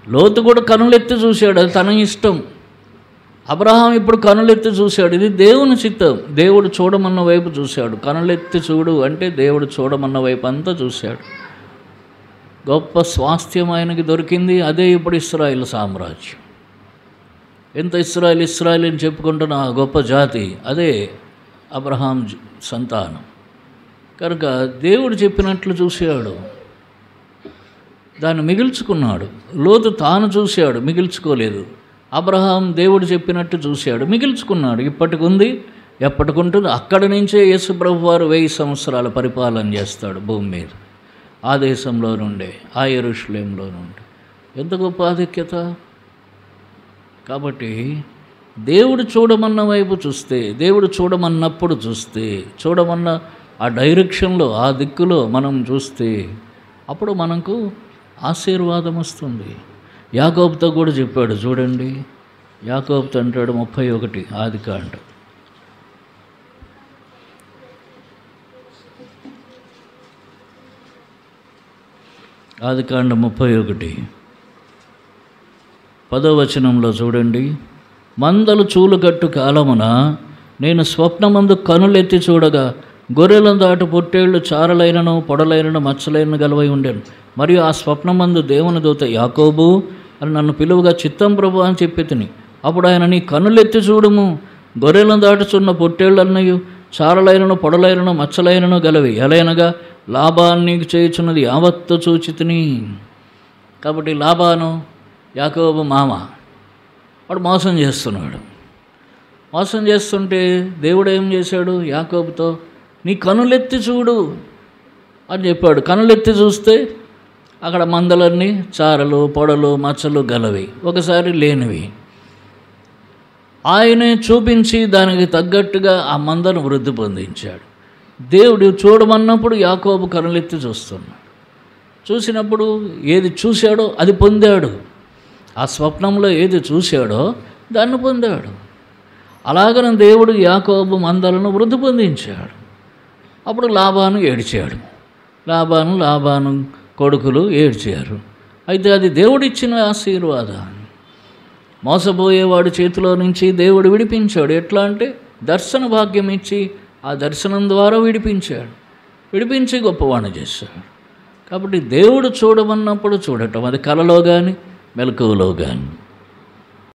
లోతు కూడా కనులెత్తి చూశాడు, అది తన ఇష్టం. అబ్రహాం ఇప్పుడు కనులెత్తి చూశాడు, ఇది దేవుని చిత్తం. దేవుడు చూడమన్న వైపు చూశాడు. కనులెత్తి చూడు అంటే దేవుడు చూడమన్న వైపు అంతా చూశాడు. గొప్ప స్వాస్థ్యం ఆయనకి దొరికింది. అదే ఇప్పుడు ఇశ్రాయేలు సామ్రాజ్యం. ఎంత ఇశ్రాయేల్ అని చెప్పుకుంటున్న ఆ గొప్ప జాతి అదే అబ్రహాం సంతానం. కనుక దేవుడు చెప్పినట్లు చూశాడు, దాన్ని మిగిల్చుకున్నాడు. లోతు తాను చూశాడు, మిగిల్చుకోలేదు. అబ్రహాం దేవుడు చెప్పినట్టు చూశాడు, మిగిల్చుకున్నాడు. ఇప్పటికి ఉంది, ఎప్పటికుంటుంది. అక్కడి నుంచే యేసు ప్రభు వారు 1000 సంవత్సరాల పరిపాలన చేస్తాడు భూమి మీద. ఆ దేశంలో నుండే, ఆ యెరూషలేములో నుండి. ఎంత గొప్ప ఆధిక్యత! కాబట్టి దేవుడు చూడమన్న వైపు చూస్తే, దేవుడు చూడమన్నప్పుడు చూస్తే, చూడమన్న ఆ డైరెక్షన్లో, ఆ దిక్కులో మనం చూస్తే అప్పుడు మనకు ఆశీర్వాదం వస్తుంది. యాకోబుతో కూడా చెప్పాడు చూడండి. యాకోబుతో అంటాడు 31 ఆదికాండం. ఆదికాండం 31 10వ వచనంలో చూడండి. మందలు చూలుగట్టు కాలమున నేను స్వప్నమందు కనులెత్తి చూడగా గొర్రెలను దాటు పొట్టేళ్లు చారలైనను పొడలైనను మచ్చలైన గలవై ఉండెను. మరియు ఆ స్వప్నమందు దేవుని దూత యాకోబు అని నన్ను పిలువగా చిత్తం ప్రభు అని చెప్పి తిని. అప్పుడు ఆయన, నీ కనులెత్తి చూడుము, గొర్రెలను దాటుచున్న పొట్టేళ్ళన్నయు చారలైనను పొడలైనను మచ్చలైనను గలవి, ఎలైనగా లాబాను నీకు చేయుచున్నది యావత్తు చూచితిని. కాబట్టి లాబాను యాకోబు మామ, వాడు మోసం చేస్తున్నాడు. మోసం చేస్తుంటే దేవుడు ఏం చేశాడు? యాకోబుతో నీ కనులెత్తి చూడు అని చెప్పాడు. కనులెత్తి చూస్తే అక్కడ మందలన్నీ చారలు పొడలు మచ్చలు గలవి, ఒకసారి లేనివి. ఆయనే చూపించి దానికి తగ్గట్టుగా ఆ మందను వృద్ధి పొందించాడు. దేవుడు చూడమన్నప్పుడు యాకోబు కనులెత్తి చూస్తున్నాడు. చూసినప్పుడు ఏది చూశాడో అది పొందాడు. ఆ స్వప్నంలో ఏది చూశాడో దాన్ని పొందాడు. అలాగనే దేవుడు యాకోబు మందలను వృద్ధి పొందించాడు. అప్పుడు లాబాను ఏడ్చాడు. లాబాను కొడుకులు ఏడ్చారు. అయితే అది దేవుడిచ్చిన ఆశీర్వాదం. మోసపోయేవాడి చేతిలో నుంచి దేవుడు విడిపించాడు. ఎట్లా అంటే దర్శన భాగ్యం ఇచ్చి ఆ దర్శనం ద్వారా విడిపించాడు. విడిపించి గొప్పవాణ్ణి చేశాడు. కాబట్టి దేవుడు చూడమన్నప్పుడు చూడటం, అది కలలో కానీ మెలకువలో కానీ.